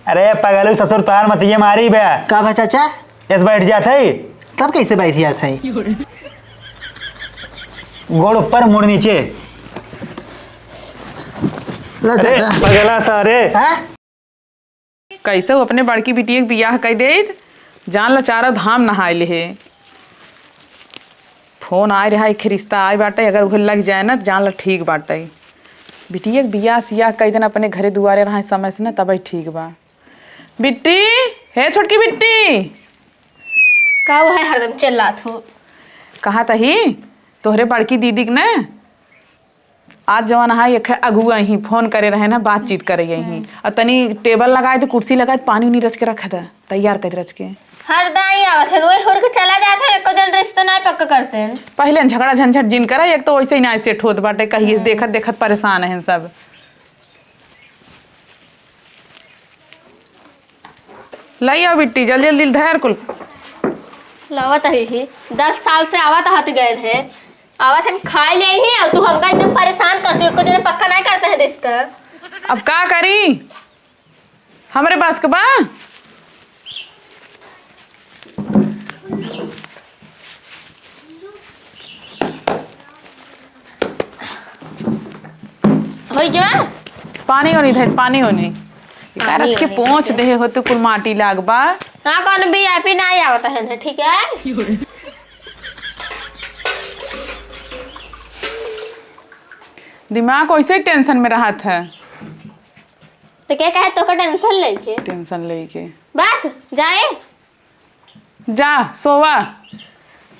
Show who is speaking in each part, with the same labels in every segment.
Speaker 1: अरे पगलू ससुर तार मत ये मारी बे
Speaker 2: का बा चाचा?
Speaker 1: इस बैठ जात है।
Speaker 2: तब कैसे बैठ जात है?
Speaker 1: गोड़ ऊपर मुड़ नीचे।
Speaker 2: लो
Speaker 1: अरे
Speaker 2: चाचा।
Speaker 1: पगला सारे
Speaker 2: हाँ?
Speaker 3: कैसे वो अपने बड़की बिटिया के बियाह कर दे जान ला चारों धाम नहाए ले। फोन आए रहा एक रिश्ता आए बाटे, अगर उहे लग जाए ना जान ला ठीक बाटे। बिटिया के बियाह सियाह कई दिन अपने घरे दुआरे रहा समय से ना तब ठीक बा। बिट्टी हे छोटकी बिट्टी
Speaker 4: का वो है हरदम चिल्लात हो।
Speaker 3: कहा तही तोहरे बड़की दीदी के ना आज जवान है एक अगुआ ही फोन करे रहे ना, बातचीत करे यही और तनी टेबल लगाए तो कुर्सी लगाए पानी उनी रच के रखा था तैयार कर रच के
Speaker 4: हरदाई आवत है वही हुर के चला जाता है, एको दिन रिश्ता ना पक्का करते हैं।
Speaker 3: पहले झगड़ा झंझट जिन करा, एक तो वैसे ही ना सेट होत बाटे, कहीं देखत देखत परेशान है सब। लाई आओ बिट्टी जल्दी जल्दी धैर कुल
Speaker 4: लावत ही 10 साल से आवत हाथ गए थे, आवत हम खा ले ही और तू हमका एकदम परेशान करती हो, एको दिन पक्का नहीं करते हैं रिश्ता।
Speaker 3: अब का करी हमरे पास के बा।
Speaker 4: होई जा
Speaker 3: पानी होनी थे, पानी होनी रच के पहुंच दे हो तो कुल माटी लागबा।
Speaker 4: हाँ कौन वीआईपी नहीं आवत है ना, ठीक है।
Speaker 3: दिमाग वैसे टेंशन में रहा था।
Speaker 4: तो क्या कहे तो का टेंशन लेके
Speaker 3: टेंशन लेके
Speaker 4: बस जाए
Speaker 3: जा सोवा।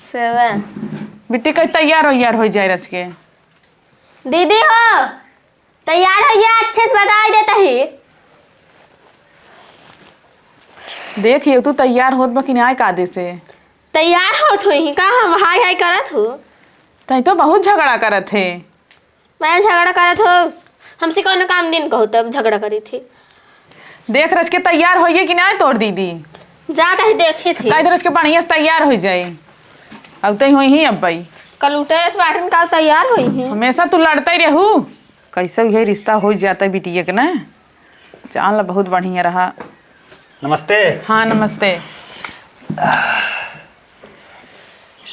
Speaker 4: सेवा
Speaker 3: बिट्टी कहीं तैयार हो जाए रच के।
Speaker 4: दीदी हो तैयार हो जा, अच्छे से बता देता ही।
Speaker 3: देखिए तू तैयार होत बा कि नहीं कादे से।
Speaker 4: तैयार हो तो ही का हम हाय हाय करत हो।
Speaker 3: तई तो बहुत झगड़ा करत थे।
Speaker 4: मैं झगड़ा करत हो, हमसे कौन काम दिन कहो तब झगड़ा करी थी।
Speaker 3: देख रच के तैयार होइए कि नहीं तोड़ दीदी।
Speaker 4: जाता ही देखी थी
Speaker 3: कई रच के बढ़िया से तैयार हो जाए। अब तई हुई ही अब भाई
Speaker 4: कल उठे बाटन का तैयार हुई है।
Speaker 3: हमेशा तू लड़ता ही रहू। कैसे ये रिश्ता हो जाता है बिटिया के ना, जान ला बहुत बढ़िया रहा।
Speaker 1: नमस्ते।
Speaker 3: हाँ नमस्ते।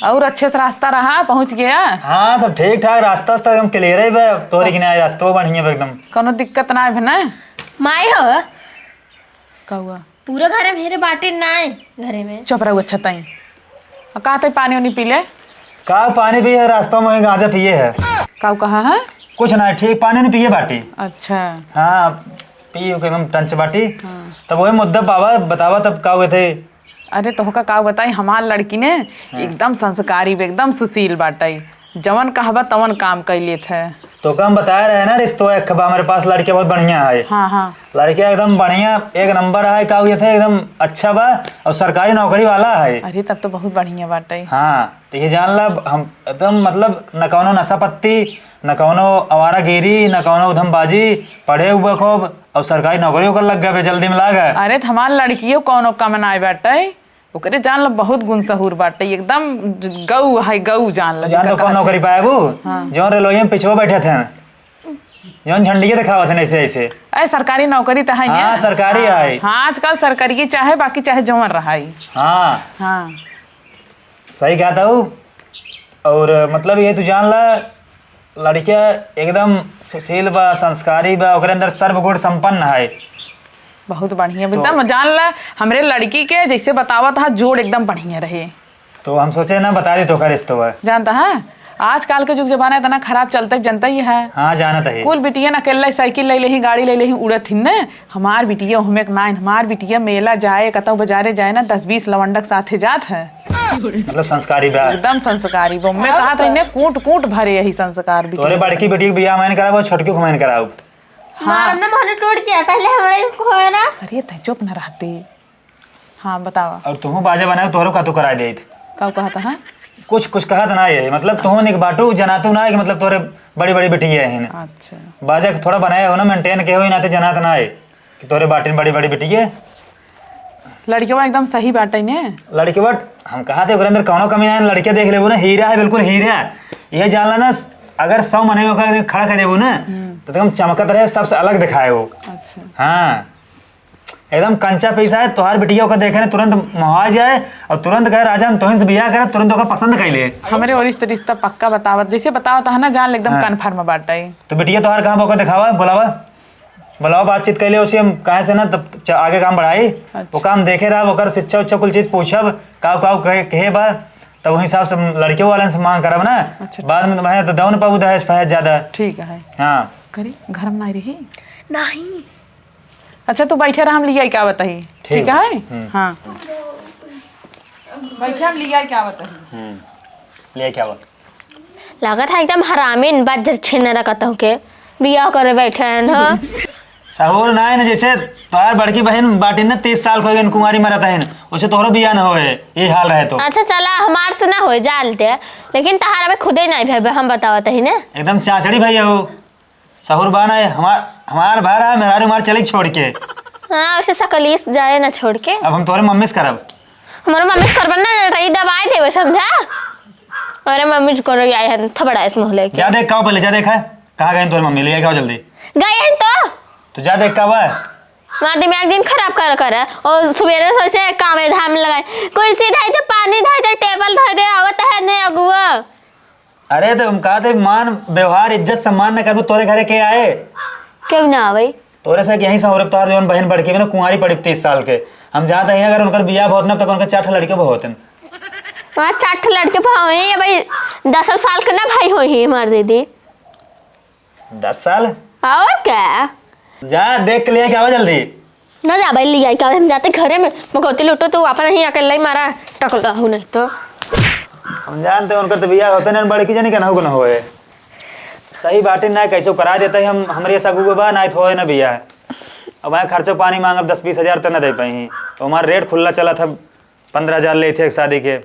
Speaker 3: और अच्छे से रास्ता रहा, पहुंच गया।
Speaker 1: हाँ सब ठीक ठाक, रास्ता एकदम क्लियर है बे। तोरी कि नहीं रास्ता बढ़िया एकदम,
Speaker 3: कोनो दिक्कत ना है ना।
Speaker 4: माई हो
Speaker 3: का हुआ
Speaker 4: पूरा घर में मेरे बाटे ना घरे में।
Speaker 3: चुप रहो अच्छा तई। कहा तई पानी उनी पी ले।
Speaker 1: का पानी पिए रास्ता में गांजा पिए है।
Speaker 3: का कहा है
Speaker 1: कुछ ना ठीक, पानी नहीं पिए बाटी।
Speaker 3: अच्छा
Speaker 1: हाँ पियो एकदम टंच बाटी। तब वही मुद्दा बाबा बतावा तब का हुए थे।
Speaker 3: अरे तो का बताई हमार लड़की ने एकदम संस्कारी एकदम सुशील बाटाई, जवन कहबा तवन काम कैले थे।
Speaker 1: तो कम बताया रहे ना रिश्तो एक बा हमारे पास लड़कियां बहुत बढ़िया है।
Speaker 3: हाँ हाँ
Speaker 1: लड़कियां एकदम बढ़िया एक नंबर है। का हुए थे एकदम अच्छा बा और सरकारी नौकरी वाला है।
Speaker 3: अरे तब तो बहुत बढ़िया बाटाई।
Speaker 1: हाँ तो ये जान ला हम एकदम मतलब न कौनो नशा पत्ती, न कौनो आवारागिरी, न कौनो उधमबाजी, पढ़े हुए खूब और सरकारी नौकरियों कर लग गए जल्दी में लाग।
Speaker 3: अरे तो हमार लड़कियों कौनो कम ना बाटे, ओकरे जान ला बहुत गुण सहूर बाटे, एकदम गऊ है गऊ जान ला।
Speaker 1: जान तो कौन नौकरी पाए वो जो रेलवे में पिछवा बैठे थे, जो झंडिया दिखावा थे ऐसे ऐसे।
Speaker 3: अरे सरकारी नौकरी तो है ना।
Speaker 1: हाँ सरकारी है।
Speaker 3: हाँ आजकल सरकारी की चाहे बाकी चाहे जवन रहा।
Speaker 1: हाँ
Speaker 3: हाँ
Speaker 1: सही कहा था वो। और मतलब ये तू जान ला लड़कियां एकदम सुशील बा, संस्कारी बा, ओकरे अंदर सर्वगुण संपन्न है।
Speaker 3: बहुत बढ़िया एकदम जान ला हमरे लड़की के जैसे बतावा था जोड़ एकदम बढ़िया रहे।
Speaker 1: तो हम सोचे ना बता दी तो का रिश्तो है।
Speaker 3: जानता है आजकल के युग जमाना इतना खराब चलता है, जनता ही है।
Speaker 1: हाँ जानत है।
Speaker 3: कुल बिटिया न अकेला साइकिल ले ही गाड़ी ले ही उड़त ही न। हमार बिटिया हमें ना, हमार बिटिया मेला जाए कतौ बाजारे जाए ना 10-20 लवंडक साथे जात है।
Speaker 1: मतलब संस्कारी बा
Speaker 3: एकदम संस्कारी वो मैं कहा था इन्हें कूट कूट भरे यही संस्कार भी।
Speaker 1: तोरे बड़की बेटी के बियाह मैंने करा, वो छोटकी को मैंने कराऊ।
Speaker 4: हाँ हमने मोहन टूट गया पहले हमारे को है ना।
Speaker 3: अरे तै चुप न रहती। हाँ बतावा।
Speaker 1: और तुहू बाजा बनाए तोहरो का तू करा दे।
Speaker 3: का कहा था हाँ?
Speaker 1: कुछ कुछ कहा था ना ये मतलब तुहू निक बाटू जनातू ना कि मतलब तोरे बड़ी बड़ी बेटी है।
Speaker 3: अच्छा
Speaker 1: बाजा थोड़ा बनाया हो ना मेंटेन के हो ना तो जनात ना है कि तोरे बाटी बड़ी बड़ी बेटी है।
Speaker 3: लड़कियों एकदम सही बात है ने।
Speaker 1: लड़के बट हम कहा थे अंदर कौनो कमी है। लड़के देख ले वो ना हीरा है, बिल्कुल हीरा। यह जानला ना अगर 100 मने में खड़ा करे वो ना तो एकदम चमकत रहे, सबसे अलग दिखाए वो।
Speaker 3: अच्छा
Speaker 1: हाँ एकदम कंचा पैसा है। तोहार बिटिया को देखे ना तुरंत मुहा जाए और तुरंत कहे राजा हम तोहिन से बियाह करे, तुरंत ओका पसंद कर ले।
Speaker 3: हमरे और इस रिश्ता पक्का बतावत, जैसे बतावत है ना जान एकदम कन्फर्म बाटे।
Speaker 1: तो बिटिया तोहार कहाँ बोका दिखावा, बुलावा बुलाओ, बातचीत कर ले उसे, हम कहे से ना तब आगे काम बढ़ाई। वो काम देखे रहा, ओकर शिक्षा उच्छा कुल चीज पूछब, काव काव कहे बा, तब वही हिसाब से लड़के वाले से मांग करब ना।
Speaker 3: अच्छा।
Speaker 1: बाद में मैं तो दौन पाऊ दहेज फहेज ज्यादा।
Speaker 3: ठीक है।
Speaker 1: हाँ
Speaker 3: करी घर में नहीं रही।
Speaker 4: नहीं
Speaker 3: अच्छा तू बैठे रहा, हम लिया क्या बताही। ठीक है। हाँ बैठे हम लिया क्या बताही।
Speaker 1: ले क्या बा
Speaker 4: लागत है एकदम हरामीन बात जर छीन रखता हूँ के बियाह करे बैठे हैं हाँ।
Speaker 1: सहूर ना है ना, जैसे तोहार बड़की बहन बाटी ना 30 साल हो गए कुंवारी मरत है, उसे तोहरो बियाह ना होए, ये हाल रहे तो।
Speaker 4: अच्छा चला हमार तो ना हो जानते, लेकिन तहारा में खुदे नहीं भाई हम बतावत ही ना।
Speaker 1: एकदम चाचड़ी भैया हो सहूर बाना है, हमार भार है, मेहरारू हमार चली छोड़ के।
Speaker 4: हाँ वैसे सकलीस जाए ना छोड़ के।
Speaker 1: अब हम तोहरे मम्मी से करब।
Speaker 4: हमारे मम्मी से करबन ना रही दबाई देवे समझा। अरे मम्मी करो आए हैं थबड़ा इस मोहल्ले के।
Speaker 1: जा देख का पहले, जा देखा कहाँ गए तोहरी मम्मी, ले आओ जल्दी।
Speaker 4: गए हैं
Speaker 1: तो जा देख का है।
Speaker 4: हमारा दिमाग दिन खराब कर और सवेरे से काम धाम लगाए, कुर्सी धाई दे, पानी धाई दे, टेबल धाई दे, आवत है नहीं अगुआ।
Speaker 1: अरे तो हम कहा थे मान व्यवहार इज्जत सम्मान न करबू, तोरे घरे के आए
Speaker 4: क्यों ना आवे
Speaker 1: तोरे से यहीं सहूर तोहार जौन बहन बड़की में ना कुंवारी पड़ी 30 साल के, हम जाते हैं अगर उनका बियाह बहुत ना तो उनका 4 लड़के बहुत हैं।
Speaker 4: वहाँ 4 लड़के भाव हैं या भाई 10 साल के ना भाई हो ही हमारे दीदी
Speaker 1: 10 साल
Speaker 4: और क्या।
Speaker 1: जा देख के ले क्या जल्दी
Speaker 4: ना जा भाई लिया क्या हम जाते घरे में मगोती लुटो तो अपन ही अकेला ही मारा टकला हूँ नहीं तो।
Speaker 1: हम जानते हैं उनका तो बियाह होते नहीं, बड़की जनी कहना ना होए सही बात ना, कैसे करा देते हैं हम हमारे सगु बा ना होए ना बियाह। अब वहाँ खर्चो पानी मांगब 10-20 हज़ार तो ना दे पाई, तो हमारा रेट खुला चला था 15,000 ले थे एक शादी के।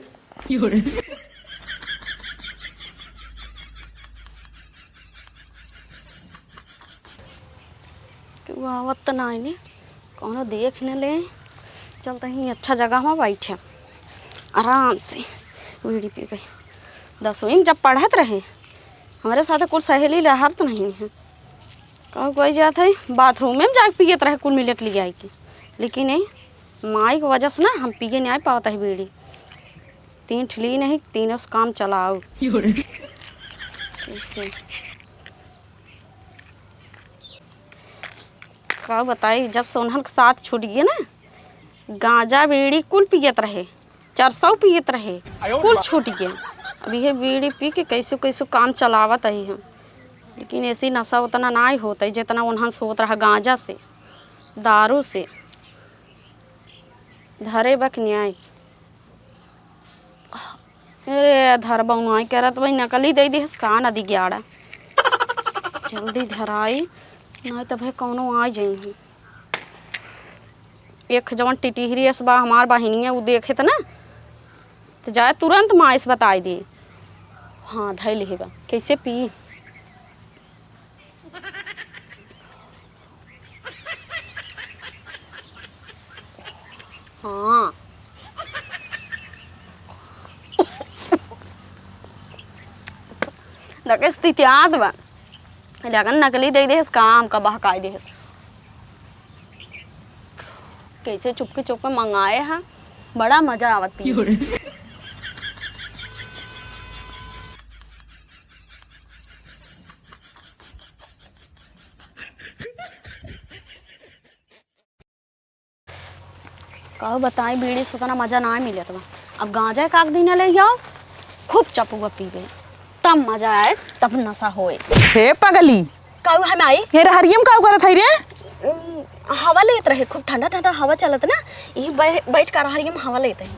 Speaker 5: आवत तो नहीं कौनो देख न ले, चलते ही अच्छा जगह में बैठे आराम से बीड़ी पी गई। 10वीं जब पढ़त रहे हमारे साथ कुल सहेली रहा तो नहीं है, कहूँ कोई जात है बाथरूम में जाके पियत रहे कुल मिलट ले आई के, लेकिन नहीं माई की वजह से ना हम पिए नहीं पाता है बीड़ी। 3 ठिली नहीं, तीनों से काम चलाओ कैसे का बताई। जब से उन्हन के साथ छूट गए ना, गांजा बीड़ी कुल पियत रहे, 400 पियत रहे, कुल छूट गए। अब ये बीड़ी पी के कैसे कैसे काम चलावत है हम, लेकिन ऐसी नशा उतना ना होता है जितना उन्हन से होता रहा गांजा से दारू से। धरे बक न्याय अरे धर बउनाई करत भाई नकली दे दी का नदी ग्याड़ा जल्दी धराई नहीं तो भाई कौनो आ जाई। एक जवन टिटिहरी बा हमार बहिनिया वो देखे तो ना तो जाए तुरंत माँ से बताई दे। हाँ धै ले बा कैसे पी। हाँ लगे स्थिति याद बा लगन नकली दे दे काम का बहकाई दे कैसे चुपके चुपके मंगाए हैं, बड़ा मजा आवत पी। कहो बताई बीड़ी से उतना मजा ना मिले तो अब गांजा काक दिन ले जाओ खूब चपुआ पीबे तब मजा आए तब नशा होए।
Speaker 3: हे पगली
Speaker 4: कहू हम आई
Speaker 3: हे हरियम का करत है रे।
Speaker 4: हवा लेत रहे, खूब ठंडा ठंडा हवा चलत ना, यही बैठ कर हरियम हवा लेते हैं।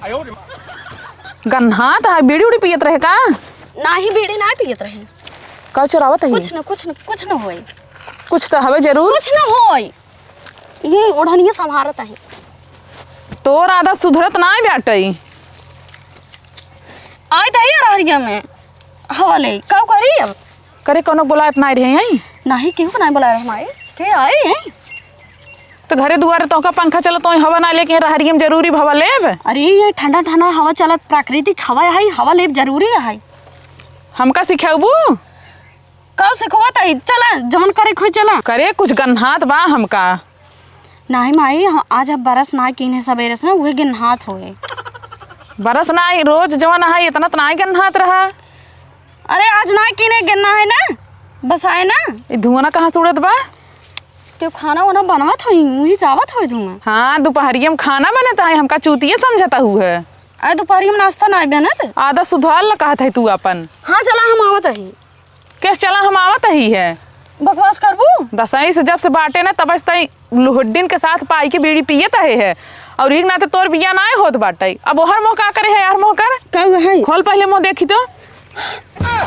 Speaker 3: गन्हा तो बीड़ी उड़ी पियत रहे का
Speaker 4: ना ही बीड़ी ना पियत रहे,
Speaker 3: का चुरावत है
Speaker 4: कुछ न होई,
Speaker 3: कुछ तो हवे जरूर,
Speaker 4: कुछ न होई, ये ओढ़निया संभारत है।
Speaker 3: तोर आदत सुधरत ना बैठई
Speaker 4: आई दही हरियम में हवा ले का करी अब
Speaker 3: करे कोनो बुलात ना रहे हैं
Speaker 4: नहीं क्यों नहीं बुला रहे हमारे के आए हैं
Speaker 3: तो घरे दुआरे तो का पंखा चलत तो हवा ना लेके हरियम जरूरी हवा लेब।
Speaker 4: अरे ये ठंडा ठंडा हवा चलत प्राकृतिक हवा है, हवा लेब जरूरी है।
Speaker 3: हमका सिखाबू
Speaker 4: कब सिखवत है चला जमन करे खोई चला
Speaker 3: करे कुछ गन्हात बा हमका
Speaker 5: नहीं माई आज अब बरस ना किने सवेरे से ना उहे गिन हाथ होए।
Speaker 3: बरस ना आई रोज जवन है इतना तो ना गन हाथ रहा।
Speaker 5: अरे आज ना किने गिनना है ना बस आए ना
Speaker 3: ये धुआं ना कहाँ से उड़त बा?
Speaker 5: क्यों खाना वाना बनवत होई वही जावत होई धुआं।
Speaker 3: हाँ दोपहरिया में खाना बनता है हमका चूतिया समझता हुआ है।
Speaker 5: अरे दोपहर में नाश्ता ना बनत।
Speaker 3: आधा सुधार ला कहत है तू अपन।
Speaker 5: हाँ चला हम आवत ही।
Speaker 3: कैसे चला हम आवत ही है?
Speaker 5: बकवास करबू।
Speaker 3: दसई से जब से बाटे ना तब से लोहड्डीन के साथ पाई के बीड़ी पियत है और एक ना तो तोर बिया ना होत बाटे। अब हर मोह का करे है यार मोह कर
Speaker 5: का है
Speaker 3: खोल पहले मुँह देखी तो।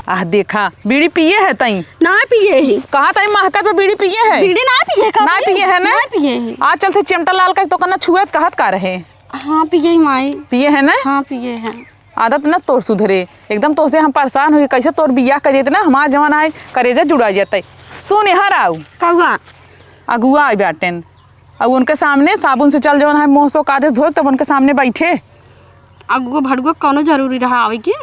Speaker 3: आह देखा बीड़ी पिए है तई
Speaker 5: ना पिए ही
Speaker 3: कहा तई महकत में बीड़ी पिए है।
Speaker 5: बीड़ी ना पिए का
Speaker 3: ना पिए है ना
Speaker 5: पिए ही।
Speaker 3: आज चलते चिमटा लाल का तो कना छुएत कहत का रहे।
Speaker 5: हाँ पिए ही माई
Speaker 3: पिए है ना।
Speaker 5: हाँ पिए है।
Speaker 3: आदत न तोर सुधरे एकदम तो से हम परेशान हुए कैसे तोर बियाह कर देते ना हमार जवान आए करेजा जुड़ा जाते। सुन यहाँ आऊ
Speaker 5: कौआ
Speaker 3: अगुआ आई बाटेन और उनके सामने साबुन से चल जवन है मुँह सो कादे धो तब उनके सामने बैठे।
Speaker 5: अगुआ भड़गुआ कौनो जरूरी रहा आवे के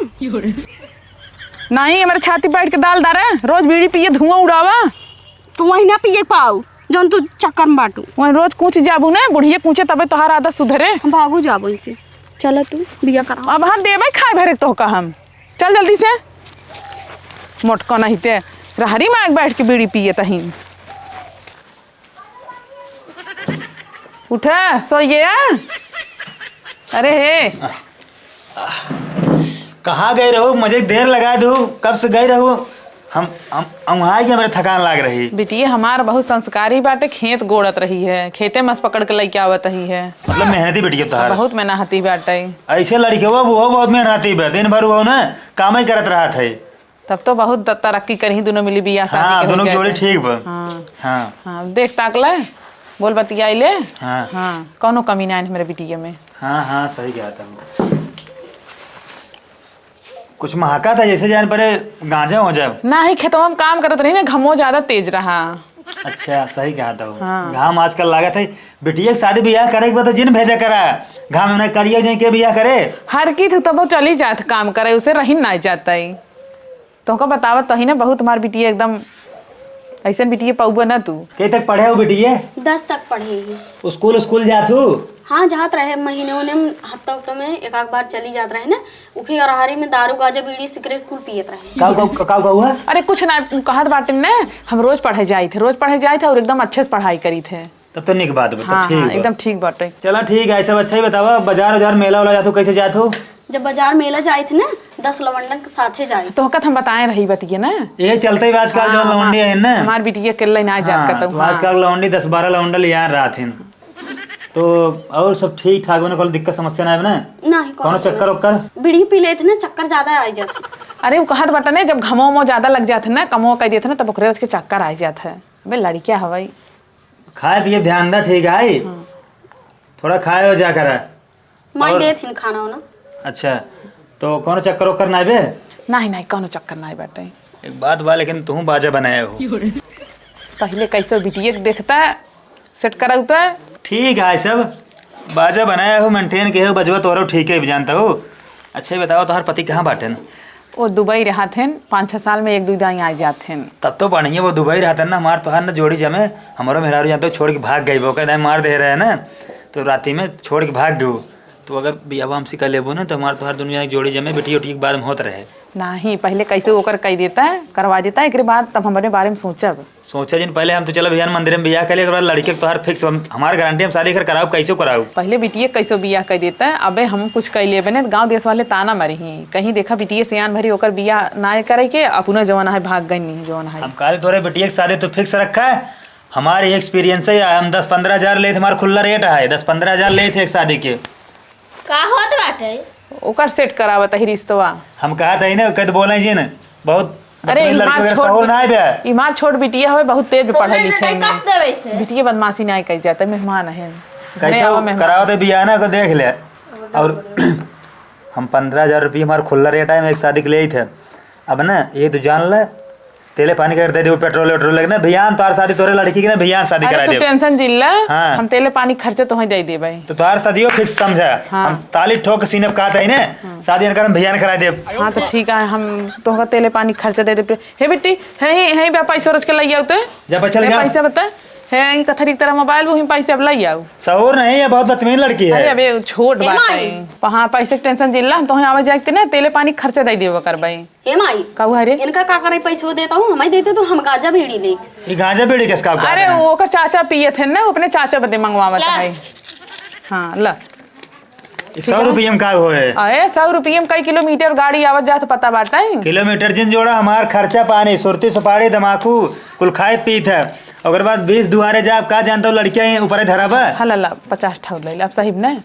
Speaker 3: नहीं हमारे छाती बैठ के दाल डारे रोज बीड़ी पिए धुआं उड़ावा।
Speaker 5: तू वही ना पिए पाऊ जौन तू चक्कर में बाटू।
Speaker 3: वही रोज कूच जाबू ना बुढ़िया कूचे तबे तोहार आदत सुधरे।
Speaker 5: हम भागू जाबो इसे चल तू बिया करा।
Speaker 3: अब हाँ देवे खाए भरे तो का हम चल जल्दी से मोटको नहीं ते रहरी में बैठ के बीड़ी पिए तही उठा सोइए। अरे हे
Speaker 1: कहाँ गए रहो? मुझे देर लगा दो, कब से गए रहो? हम वहाँ गए, मेरे थकान लाग रही।
Speaker 3: बिटिया हमार बहुत संस्कारी बाटे खेत गोड़त रही है खेते मस पकड़ के लेके आवत रही है।
Speaker 1: मतलब मेहनती बिटिया तोहार।
Speaker 3: बहुत मेहनती बाटे।
Speaker 1: ऐसे लड़के वो बहुत मेहनती बा, दिन भर वो ना काम ही करत रहा थे।
Speaker 3: तब तो बहुत तरक्की करी दोनों मिली बियाह शादी
Speaker 1: हाँ
Speaker 3: के हो
Speaker 1: दोनों
Speaker 3: जाए
Speaker 1: जोड़ी
Speaker 3: थे।
Speaker 1: ठीक बा।
Speaker 3: हाँ
Speaker 1: हाँ
Speaker 3: हाँ देख ताक ले बोल बतियाई ले।
Speaker 1: हाँ
Speaker 3: हाँ कौनो कमी ना है मेरे बिटिया में।
Speaker 1: हाँ हाँ सही कहा था। कुछ महका था जैसे जान परे गांजा हो जाए।
Speaker 3: ना ही खेतों में काम करत रही ना घमो ज्यादा तेज रहा।
Speaker 1: अच्छा सही कहा था वो।
Speaker 3: हाँ।
Speaker 1: घाम आजकल लागत है बिटिया के शादी ब्याह करे के बाद जिन भेजा करा घाम में करिए जाए के ब्याह करे।
Speaker 3: हर की तब वो चली जात काम करे उसे रही ना जाता ही तो का बतावत तो ही ना बहुत तुम्हार बिटिया एकदम ऐसा बिटिया पौबा ना तू।
Speaker 1: कई तक पढ़े हो बिटिया?
Speaker 5: 10 तक पढ़ेगी।
Speaker 1: स्कूल जात हो?
Speaker 5: हाँ जात रहे महीने हफ्ता हफ्ता में एक आध बार चली जात रहे ना उखे अरहारी में दारू गाजा बीड़ी सिगरेट कुल पियत रहे।
Speaker 1: का हुआ?
Speaker 3: अरे कुछ ना कहत बाटे ने हम रोज पढ़े जाए थे और एकदम अच्छे से पढ़ाई करी थे।
Speaker 1: तब तो निक बात बता।
Speaker 3: हाँ,
Speaker 1: ठीक
Speaker 3: हाँ,
Speaker 1: बा।
Speaker 3: एकदम ठीक बाटे।
Speaker 1: चला ठीक है सब अच्छा ही बतावा। बाजार मेला वाला जात हो कैसे जात हो?
Speaker 5: जब बाजार मेला जाए थे ना 10 लवंडन के साथे जाए।
Speaker 3: तो हकत हम बताए रही बतिया ना
Speaker 1: ये चलते ही आजकल जो लवंडी है ना
Speaker 3: हमार बिटिया के लिए ना जात
Speaker 1: हाँ,
Speaker 3: करता
Speaker 1: तो आजकल लवंडी 10-12 लवंडल यहाँ रात हैं तो और सब ठीक ठाक बने। कोई दिक्कत समस्या ना है ना?
Speaker 5: नहीं
Speaker 1: कौन चक्कर उक्कर?
Speaker 5: बीड़ी पी लेते ना चक्कर ज्यादा आ जाते।
Speaker 3: अरे वो कहत बाटे ने जब घमो ज्यादा लग जाते ना कमो कह देते ना तब ओकरे के चक्कर आ जाता है। बे लड़किया हवाई
Speaker 1: खाए पिए ध्यान दा ठीक है। थोड़ा खाए हो जा कर
Speaker 5: माई दे थी खाना वाना।
Speaker 1: अच्छा तो कौन चक्कर उक्कर ना बे?
Speaker 3: नहीं कौनो चक्कर नहीं बाटे।
Speaker 1: एक बात बा लेकिन तू बाजा बनाया हो।
Speaker 3: पहले कैसे बिटिया देखता सेट कराउता।
Speaker 1: ठीक है सब बाजा बनाया हो मेंटेन के हो बजवा तोरो ठीक है जानता हो। अच्छा ही बताओ तुम्हार पति कहाँ बाटे?
Speaker 3: वो दुबई रहा थे 5-6 साल में 1-2 दाई आ जाते हैं।
Speaker 1: तब तो बढ़िया वो दुबई रहता ना हमार तोहार ना जोड़ी जमे हमारो मेहरारू जानते हो छोड़ के भाग गई वो कहते मार दे रहे हैं ना तो राती में छोड़ के भाग गयो। तो अगर बियाह हमसे कर लेबो ना तो हमारे तोहार दुनिया की जोड़ी जमे बेटी उठी के बाद में होत रहे।
Speaker 3: नहीं पहले कैसे होकर कह देता है करवा देता है एक बाद तब हमारे बारे में सोचब।
Speaker 1: सोचा जिन पहले हम तो चलो भैया मंदिर में बियाह कर लिए बाद लड़के तोहार फिक्स हमारे गारंटी हम शादी कर कराओ कैसे कराओ।
Speaker 3: पहले बिटिया कैसे बियाह कर देता है अबे हम कुछ कह ले बने गाँव देश वाले ताना मरी ही कहीं देखा बिटिया सियान भरी होकर बियाह ना करे के अपना जवाना है भाग गई नहीं जवाना है।
Speaker 1: हम काले तोरे बेटिया की शादी तो फिक्स रखा है। हमारे एक्सपीरियंस है हम 10-15 हज़ार ले थे हमारा खुला रेट है 10-15 हज़ार ले थे एक शादी के।
Speaker 4: का होत बाटे?
Speaker 3: ओकर सेट करावत ही रिश्तवा।
Speaker 1: हम कहा था ना कद बोले जी न बहुत
Speaker 3: अरे इमार छोट बिटिया है बहुत तेज पढ़े लिखे में
Speaker 4: देवे से
Speaker 3: बिटिया बदमाशी नहीं कही जाता मेहमान है
Speaker 1: कैसे कराओ तो बियाह ना को देख ले। और हम 15,000 रुपये हमारा खुला रेट है मैं एक शादी के लिए ही थे। अब ना ये तो जान ले तेले पानी कर दे पेट्रोल लगना भैया तार शादी तोरे लड़की की ना भैया शादी करा दे।
Speaker 3: टेंशन जिल्ला
Speaker 1: हाँ।
Speaker 3: हम तेले पानी खर्चे तो दे दे भाई
Speaker 1: तो तार शादी फिक्स समझा।
Speaker 3: हाँ।
Speaker 1: हम ताली ठोक सीने पे कहते हैं ना शादी कर हम भैया करा दे।
Speaker 3: हाँ तो ठीक है हम तो तेले पानी खर्चा दे दे। हे बेटी है पैसा रोज के लग जाते
Speaker 1: जब चल
Speaker 3: पैसा बता है ई कथरी तरह मोबाइल वही पैसे अब लई आऊ।
Speaker 1: सहूर नहीं है, बहुत बदतमीज लड़की
Speaker 3: अरे
Speaker 1: है।
Speaker 3: अबे छोट
Speaker 4: ए
Speaker 3: बात
Speaker 4: माई।
Speaker 3: है। हाँ पैसे के टेंशन जिल्ला हम तो आवे जाते ना तेले पानी खर्चा दे देबो करबाई।
Speaker 5: ए माई
Speaker 3: कहू हरे
Speaker 5: इनका का करे पैसे देता हूँ हमें देते तो हम गाजा बीड़ी ले।
Speaker 1: ये गांजा बीड़ी किसका आप
Speaker 3: अरे ओकर चाचा पिए थे ना, वो अपने चाचा बदे मंगवावत
Speaker 4: ला।
Speaker 3: है। हाँ ला
Speaker 1: 100 रुपये में का होए।
Speaker 3: अरे 100 रुपये में कई किलोमीटर गाड़ी आवत जात पता बाटा है।
Speaker 1: किलोमीटर जिन जोड़ा हमार खर्चा पानी सुरती सुपारी तमाकू कुल खाए पीत है। ओकर बाद 20 दुआरे जाब का जानता हूँ लड़कियां ऊपर धरब।
Speaker 3: हला ला 50 ठाउर ले अब साहिब ने।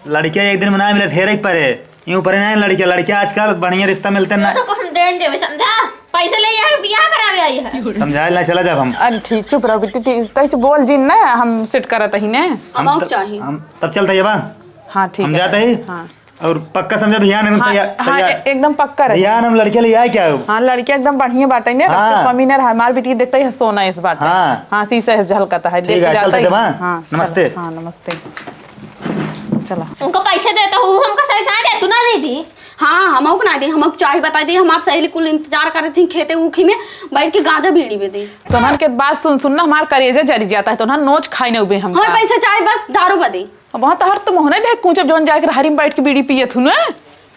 Speaker 1: लड़कियां एक दिन में ना मिले हेरे परे यूं परे नहीं लड़कियां आजकल बढ़िया रिश्ता मिलते ना।
Speaker 4: तो हम देन देवे समझा, पैसे ले आए बियाह करावे आई है।
Speaker 1: समझा ला चला जब हम
Speaker 3: अरे ठीक चुप रहो बेटी, कहीं बोल जिन ना हम सेट करत ही ने।
Speaker 5: अमाउंट चाहिए।
Speaker 1: हम तब चलते है बा।
Speaker 3: हाँ ठीक
Speaker 1: हम
Speaker 3: है।
Speaker 1: जाते ही
Speaker 3: हाँ
Speaker 1: और पक्का समझा भैया हम
Speaker 3: हाँ, हाँ एकदम पक्का रहे।
Speaker 1: भैया हम लड़के ले आए क्या हो?
Speaker 3: हाँ लड़कियां एकदम बढ़िया बाटे ने।
Speaker 1: हाँ।
Speaker 3: कमी न रहा, हमार बेटी देखता ही सोना इस बात।
Speaker 1: हाँ।
Speaker 3: हाँ शीशे से झलकता है।
Speaker 1: ठीक है, चलते जब, हाँ?
Speaker 3: हाँ
Speaker 1: नमस्ते।
Speaker 3: चलो, हाँ नमस्ते चला।
Speaker 4: उनको पैसे देता हूँ, हमको सही ना दे, तू ना दी थी।
Speaker 5: हाँ हम बना दी हम चाय बता दी हमारे सहेली कुल इंतजार कर रही थी खेते ऊखी में बैठ के गांजा बीड़ी में दी।
Speaker 3: तोहन के बात सुन सुन ना हमार करेजा जरी जाता है। तोहन नोच खाई न उबे हम।
Speaker 5: हमें पैसे चाहे बस दारू बदी।
Speaker 3: वहाँ तहर तो मोहने देख कुछ जोन जाकर हरी में बैठ के बीड़ी पिए थू ना।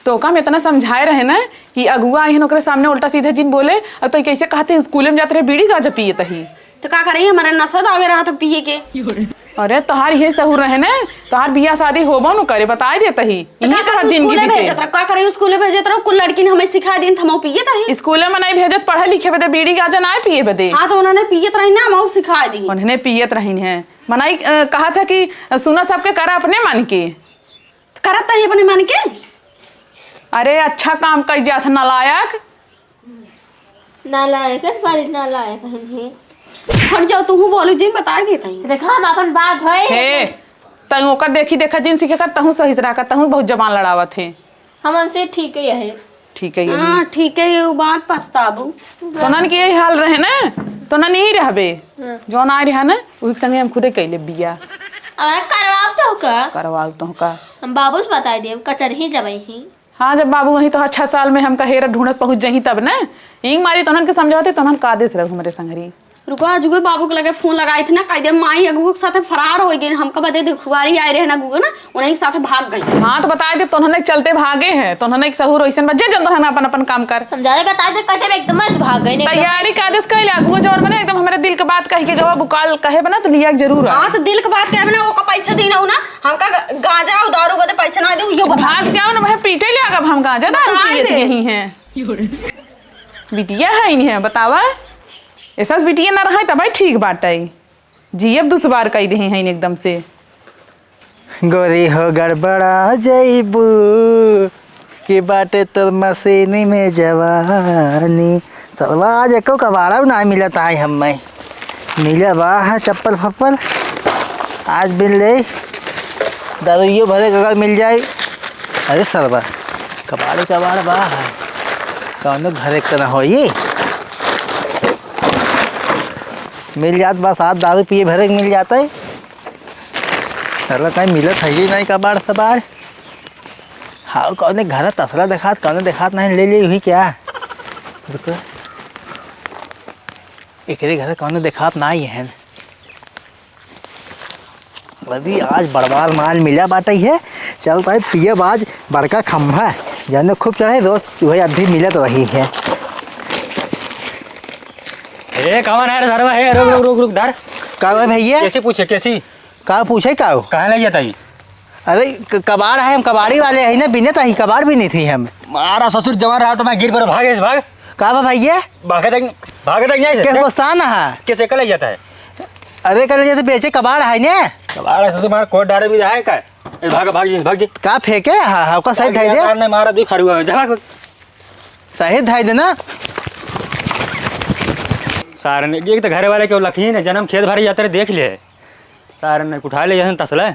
Speaker 3: तो का हम इतना समझाए रहे ना कि अगुआ आई ओकरे सामने उल्टा सीधा जिन बोले अब तो कैसे कहते स्कूल में जाते रहे बीड़ी गांजा पिए तही।
Speaker 5: तो का करे हमारा नशा आवे रहा था पिए के।
Speaker 3: अरे तोहार ये सहूर रहे ना, तोहार बियाह शादी होबो न करे बताई देता ही।
Speaker 5: तो का करे स्कूल भेजत रहा, का करे स्कूल भेजत रहा, कुल लड़की ने हमें सिखा दी हम पिए था।
Speaker 3: स्कूल में नहीं भेजत पढ़े लिखे बदे बीड़ी गांजा ना पिए बदे।
Speaker 5: हाँ तो उन्होंने पियत रही ना हम सिखा दी।
Speaker 3: उन्होंने पियत रही है मनाई कहा था कि सुना सबके करा अपने मन के।
Speaker 5: करत ही अपने मन के।
Speaker 3: अरे अच्छा काम कर जात नालायक।
Speaker 4: नालायक है बारी नालायक है।
Speaker 5: हट जाओ तू बोलो जी बता देता ही।
Speaker 4: देखो हम अपन बात होए
Speaker 3: हे तू ओकर देखी देखा जिन सीखे कर तहू सही से रहा तहू बहुत जबान लड़ावत है।
Speaker 4: हम उनसे ठीक ही है।
Speaker 3: ठीक है ये
Speaker 5: हाँ ठीक है ये बात पछताबू।
Speaker 3: तो नन के यही हाल रहे ना तो नन यही रहबे जो ना रहा ना वही संगे हम खुदे कैले बिया
Speaker 4: अब करवाओ तो का
Speaker 3: करवा तो का
Speaker 4: हम बाबू से बता दे कचर ही जबई ही।
Speaker 3: हाँ जब बाबू वही तो 6 साल में हम कहेरा ढूंढत पहुंच जाही तब ना इंग मारी तो के समझाते तो का आदेश रह हमारे संगरी।
Speaker 5: रुको आज बाबू के लगे फोन लगाई थी ना कह माई अगू के साथ फरार हो गई हमका बता दे खुआरी आए रहे ना गूगल ना उन्हीं के साथ भाग गई।
Speaker 3: हाँ तो बता दे तो चलते भागे हैं तो एक सहूर ऐसा बजे जन रहना अपन अपन काम कर।
Speaker 4: हम ज्यादा बता दे कहते एकदम से भाग गए
Speaker 3: तैयारी का आदेश कह लागू जवन बने एकदम हमारे दिल के बात कह के गवा बुकाल कहे बना तो लिया जरूर।
Speaker 5: हाँ तो दिल के बात कहे ना वो का पैसा देना ना हमका गांजा और दारू बदे पैसा ना दे यो
Speaker 3: भाग जाओ ना भाई पीटे ले आगा हम गांजा दारू पिए यही हैं बिटिया है इन है बतावा ऐसा बिटिया ना रहा तब ठीक बात है जी अब दूसबार कही दे हैं एकदम से।
Speaker 2: गोरी हो गड़बड़ा जईबू कि बाटे तोर मशीनी में जवानी सरवा आज एको कबाड़ा ना मिलता है हमें मिला बा है चप्पल फप्पल आज बिल ले दारूयो भरे अगर मिल जाए। अरे सरवा कबाड़े कबाड़ बा है कौन घरे का ना हो ये मिल जात बस हाथ दारू पिए भरे मिल जाता है। सरला कहीं मिलत है ही नहीं कबाड़ सबाड़। हाँ कौन घर तसला देखात कौन देखात नहीं ले ली हुई क्या रुको एक घर कौन देखात ना ही है अभी आज बड़वार माल मिला बाटा है चलता है पिए आज बड़का खम्भा जाने खूब चढ़े रोज वही अभी मिलत रही है।
Speaker 6: ए कौन है धरवा है रुक रुक रुक रुक धर
Speaker 2: का भैया
Speaker 6: कैसी पूछे कैसी
Speaker 2: का पूछे का
Speaker 6: कहाँ ले जाता ही।
Speaker 2: अरे कबाड़ है हम कबाड़ी वाले है ना बिने ही कबाड़ भी नहीं थी हम
Speaker 6: मारा ससुर जवान रहा तो मैं गिर पर भागे भाग
Speaker 2: का भैया
Speaker 6: भागे तक नहीं
Speaker 2: कैसे गुस्सा ना है
Speaker 6: कैसे कल जाता है।
Speaker 2: अरे कल जैसे बेचे कबाड़ है ना
Speaker 6: कबाड़ा ससुर मारा कोट डारे भी है का भाग भाग जी
Speaker 2: का फेंके हाँ का सही धाई दे
Speaker 6: ने मारा भी फरुआ जा
Speaker 2: सही धाई दे ना
Speaker 6: सारे ने एक तो घर वाले के लखी ने जन्म खेत भर जाते देख लिए सारे ने उठा ले जैसे तसला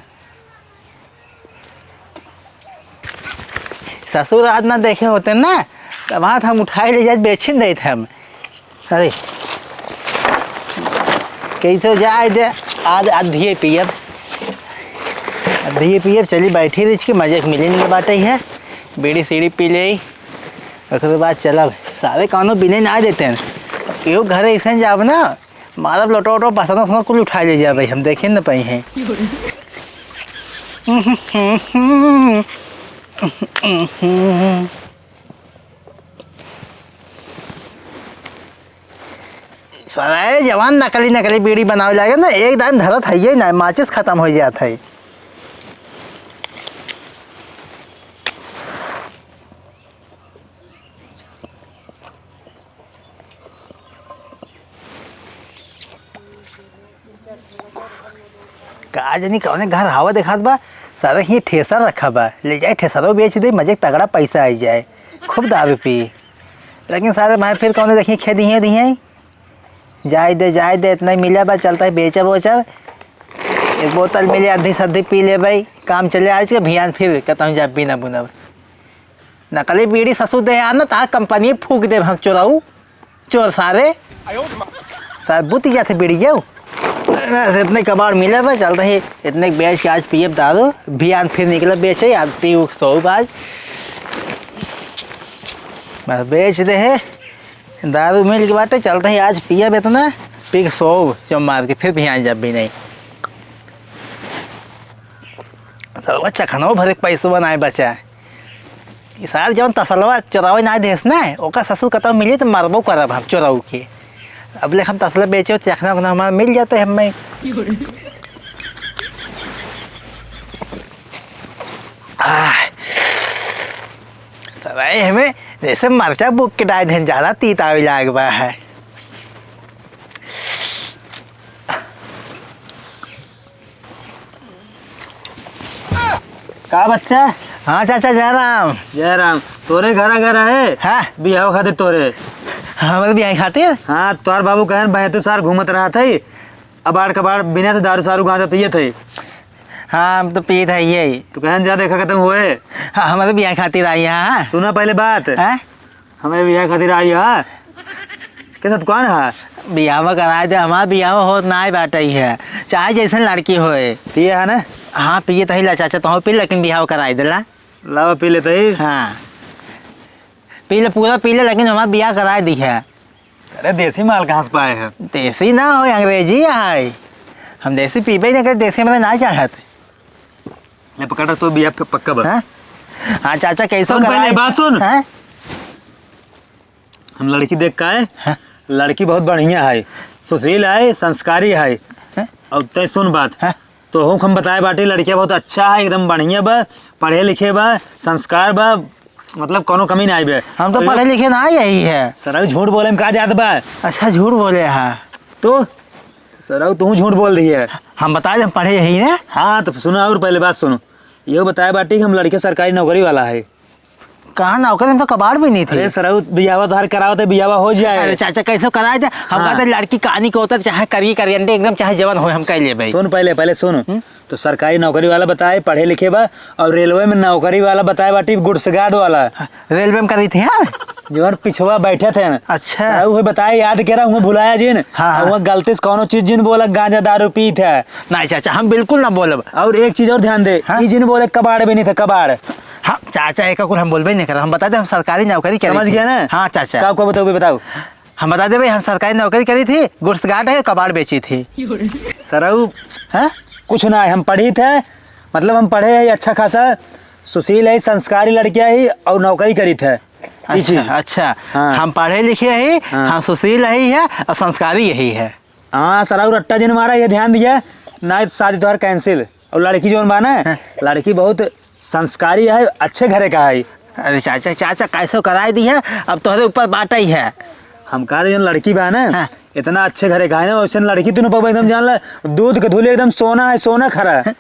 Speaker 2: ससुर आज ना देखे होते ना तो वहाँ हम उठाए ले जाए बेचिन दे थे हम। अरे कैसे जाए दे आज आधिए पियब चली बैठी रही के मजे मिले नहीं बाटे है बीड़ी सीढ़ी पी ले उसके बाद चलब सारे कानों बिने ना देते हैं क्यों घर ऐसे जाब ना मारब लोटो वोटो बसन वसन कुल उठा ले जा भाई, हम देखे न पाई हैं। सारे जवान नकली नकली बीड़ी बनावे लगे ना, एकदम धरत है ना, माचिस खत्म हो जाता है। का जानी कौन घर हवा दिखात बा, सारे ही ठेसर रखा बा, ले जाए ठेसरो बेच दे, मजे तगड़ा पैसा आई जाए, खूब दारू पी। लेकिन सारे भाई फिर कौन देखिए खेदी दिए जाए दे इतना ही मिला बा, चलता है बेचा बोचा, एक बोतल मिले आधी सद्धी पी ले भाई, काम चले आज के भियान फिर कहता हूँ जा बिना बुना। नकली बीड़ी ससुर दे यार ना, ता कंपनी फूक दे हम चोराऊ चोर सारे बुत जाते बीड़ी जाओ। इतने कबाड़ मिले बा, चलता है इतने बेच के आज पिए दारू, भियान फिर निकले बेचे यार पी सो आज बस बेच दे है दारू मिल के बाटे, चलता है आज पिया बेतना पी के सो चम मार के फिर भियान जब भी नहीं। सरवा चखनो भरे पैसो बनाए बचा साल जब तसलवा चोरावे ना देस ना, ओका ससुर कतौ मिली तो मारबो करब हम चोराऊ के। अब ले हम तसला बेचो चखना उखना हमारा मिल जाते है हमें। सवाई हमें जैसे मरचा बुक के डाय धन ज़्यादा तीता भी लाग बा है।
Speaker 1: का बच्चा?
Speaker 2: हाँ चाचा जयराम।
Speaker 1: जयराम, तोरे घर है?
Speaker 2: हाँ
Speaker 1: बियाह खातिर तोरे?
Speaker 2: हमारे भी आई खातिर।
Speaker 1: हाँ, तोर बाबू कहन बहतु सार घूमत रहा थे, अबाड़ कबाड़ बिना तो दारू सारू गांजा पिए थे।
Speaker 2: हाँ हम तो पिए थे यही।
Speaker 1: तो कहन जा देखा खत्म हुए।
Speaker 2: हाँ हमारे भी आई खातिर आई है।
Speaker 1: सुना पहले बात, हमें बियाह खातिर आई है। कैसा दुकान है?
Speaker 2: बियाह कराए दे, हमारा बियाह हो ना बात ही है, चाहे जैसे लड़की होए।
Speaker 1: पिए है ना?
Speaker 2: हाँ पिए तो ही ला चाचा, तो पी, लेकिन बियाह कराए दे ला।
Speaker 1: लावा पी लेते ही।
Speaker 2: हाँ पी ले पूरा पी ले, लेकिन हमारा बियाह कराए दी है।
Speaker 1: अरे देसी माल कहाँ से पाए है?
Speaker 2: देसी ना हो अंग्रेजी है, हम देसी पीबे नहीं कर, देसी में ना चाहत।
Speaker 1: ले पकड़ तो बियाह पक्का बा।
Speaker 2: हाँ चाचा कैसे
Speaker 1: सुन पहले बात सुन।
Speaker 2: हाँ?
Speaker 1: हम लड़की देख का है, लड़की बहुत बढ़िया है, सुशील है, संस्कारी है। और तय सुन बात, तो हम बताए बाटी लड़किया बहुत अच्छा है, एकदम बढ़िया बा, पढ़े लिखे बा, संस्कार बा, मतलब कोनो कमी नहीं बे।
Speaker 2: हम तो पढ़े लिखे ना यही है।
Speaker 1: सर झूठ बोले में कहा जात बा?
Speaker 2: अच्छा झूठ बोले है
Speaker 1: तो सर तू झूठ बोल रही है।
Speaker 2: हम बता दे हम पढ़े यही ना।
Speaker 1: हाँ तो सुनो और पहले बात सुनो, ये बताया बाटी कि हम लड़के सरकारी नौकरी वाला है।
Speaker 2: कहाँ नौकरी में तो कबाड़ भी नहीं थी।
Speaker 1: अरे सर बियावा तो हर कराओ तो बियावा हो जाए।
Speaker 2: अरे चाचा कैसे कराए थे, हम कहते लड़की कहानी को होता चाहे करिए एकदम चाहे जवान हो, हम कह ले भाई।
Speaker 1: सुन पहले सुन, तो सरकारी नौकरी वाला बताए पढ़े लिखे बा, और रेलवे में नौकरी वाला बताए बाटी गुड्स गार्ड वाला।
Speaker 2: रेलवे में करी थी हाँ?
Speaker 1: जो पिछवा बैठे थे ना।
Speaker 2: अच्छा
Speaker 1: वो बताए याद करा हूँ भुलाया जिन।
Speaker 2: हाँ।
Speaker 1: वहाँ गलती से कोनो चीज जिन बोला गांजा दारू पी थे।
Speaker 2: नहीं चाचा हम बिल्कुल ना बोलब।
Speaker 1: और एक चीज और ध्यान दे,
Speaker 2: हाँ?
Speaker 1: जिन बोले कबाड़ भी नहीं थे, कबाड़।
Speaker 2: हाँ चाचा एक हम बोलबे नहीं कर, हम बता दे हम सरकारी नौकरी करी।
Speaker 1: समझ गया ना?
Speaker 2: हाँ चाचा
Speaker 1: का बताओ भी बताओ।
Speaker 2: हम बता दे भाई, हम सरकारी नौकरी करी थी, गुड्स गार्ड है, कबाड़ बेची थी।
Speaker 1: सराऊ
Speaker 2: हाँ
Speaker 1: कुछ ना है, हम पढ़ी थे, मतलब हम पढ़े है अच्छा खासा, सुशील है, संस्कारी लड़कियां ही, और नौकरी करी थे।
Speaker 2: अच्छा
Speaker 1: हाँ।
Speaker 2: हम पढ़े लिखे ही,
Speaker 1: हाँ।
Speaker 2: हम सुशील यही है और संस्कारी यही है।
Speaker 1: हाँ सराऊ रट्टा जिन मारा, ये ध्यान दिया ना, शादी तो कैंसिल। और लड़की जो माना है, लड़की बहुत संस्कारी है, अच्छे घरे का है।
Speaker 2: अरे चाचा चाचा कैसे कराए दी है, अब तुम्हारे ऊपर बात ही है।
Speaker 1: हम कह रहे लड़की बा ना,
Speaker 2: हाँ।
Speaker 1: इतना अच्छे घरे का है ना, वैसे लड़की तू पाबा एकदम जान ला, दूध के धुले एकदम सोना है, सोना खरा है।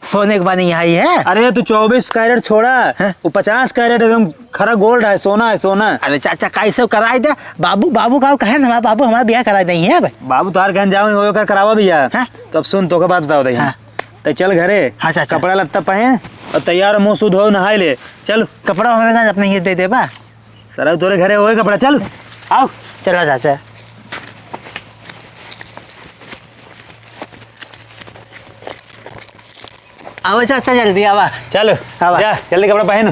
Speaker 2: सोने के बनी यही है।
Speaker 1: अरे तू 24 कैरेट छोड़ा, वो 50 कैरेट एकदम खरा गोल्ड है, सोना है सोना।
Speaker 2: अरे चाचा कैसे कराए दे, बाबू का कहे ना, हमारा बाबू हमारा ब्याह कराए नहीं है भाई।
Speaker 1: बाबू तार कहन जाओ कर करावा भी है।
Speaker 2: हाँ।
Speaker 1: तो अब सुन तो का बात बताओ दही।
Speaker 2: हाँ।
Speaker 1: तो चल घरे,
Speaker 2: हाँ चाचा।
Speaker 1: कपड़ा लत्ता पहन और तैयार मुँह शुद्ध हो, नहाए ले चल।
Speaker 2: कपड़ा हमारे साथ अपने ही दे दे बा।
Speaker 1: सर तोरे घरे होए कपड़ा, चल आओ।
Speaker 2: चलो चाचा। आओ चाचा जल्दी आवा।
Speaker 1: चल
Speaker 2: आवा।
Speaker 1: जा जल्दी कपड़ा पहन,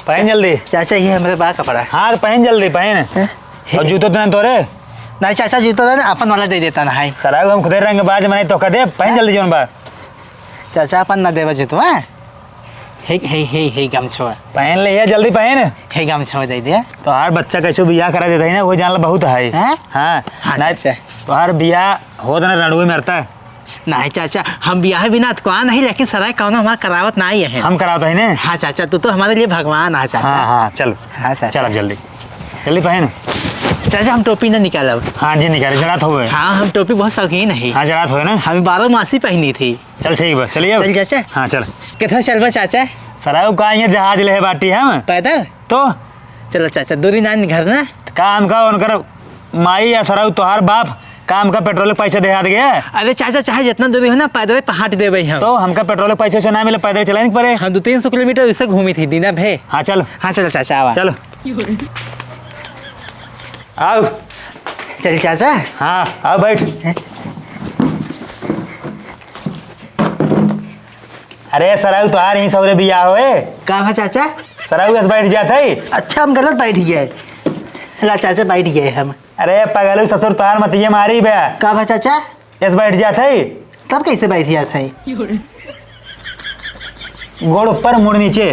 Speaker 1: पहन जल्दी।
Speaker 2: चाचा ये मेरे पास कपड़ा है।
Speaker 1: हाँ पहन जल्दी पहन। और जूतो तो नहीं तोरे
Speaker 2: नहीं चाचा जूता ना अपन वाला दे देता ना है
Speaker 1: सराय हम खुदे रहेंगे बाज मने तो कदे पहन जल्दी जोन बा
Speaker 2: चाचा अपन ना देवा जूतवा हे गमछवा
Speaker 1: पहन ले ये जल्दी पहन
Speaker 2: हे गमछवा दे दे
Speaker 1: तो हर बच्चा कैसे बियाह करा देता है ना वो जानला बहुत है
Speaker 2: हैं?
Speaker 1: हाँ
Speaker 2: हाँ,
Speaker 1: नहीं
Speaker 2: चाचा।
Speaker 1: तो हर बियाह हो ना रणुए में रहता है
Speaker 2: नहीं चाचा हम ब्याह बिना तो कौन नहीं लेकिन सराय कौन हमारा करावत नहीं है
Speaker 1: हम कराता है ना
Speaker 2: हाँ चाचा तू तो हमारे लिए भगवान है चाचा
Speaker 1: हाँ हाँ चल
Speaker 2: हाँ चाचा
Speaker 1: चल अब जल्दी जल्दी पहन
Speaker 2: चाचा हम टोपी ना निकालब
Speaker 1: हाँ जी निकाले जरात हो गए
Speaker 2: हाँ हम टोपी बहुत शौकीन है
Speaker 1: हाँ जरात हो गए ना
Speaker 2: हमें 12 मासी पहनी थी
Speaker 1: चल ठीक बस चलिए
Speaker 2: चल चाचा
Speaker 1: हाँ चल
Speaker 2: कितना चलबा चाचा
Speaker 1: सराय का ये जहाज ले बाटी हम
Speaker 2: पैदल
Speaker 1: तो
Speaker 2: चलो चाचा दूरी ना घर ना
Speaker 1: काम का उनकर माई या सराय तोहार बाप काम का पेट्रोल के पैसे दे हाथ गया
Speaker 2: अरे चाचा चाहे जितना दूरी हो ना पैदल पहाड़ देवे हम
Speaker 1: तो हमका पेट्रोल के पैसे से ना मिले पैदल चलाने पड़े
Speaker 2: हम 200-300 किलोमीटर उससे घूमी थी दीना भे
Speaker 1: हाँ चल
Speaker 2: हाँ चलो चाचा आवा
Speaker 1: चलो आओ
Speaker 2: चल चाचा
Speaker 1: हाँ आओ बैठ अरे सराय तोहार ही सौरे बियाह होए
Speaker 2: का है चाचा
Speaker 1: सराय बस बैठ जात है
Speaker 2: अच्छा हम गलत बैठ गए ला चाचा बैठ गए हम
Speaker 1: अरे पगलू ससुर तोहार मतिये मारी बे
Speaker 2: का है चाचा
Speaker 1: इस बैठ जात है
Speaker 2: तब कैसे बैठ गया था
Speaker 1: गोड़ ऊपर मुड़ नीचे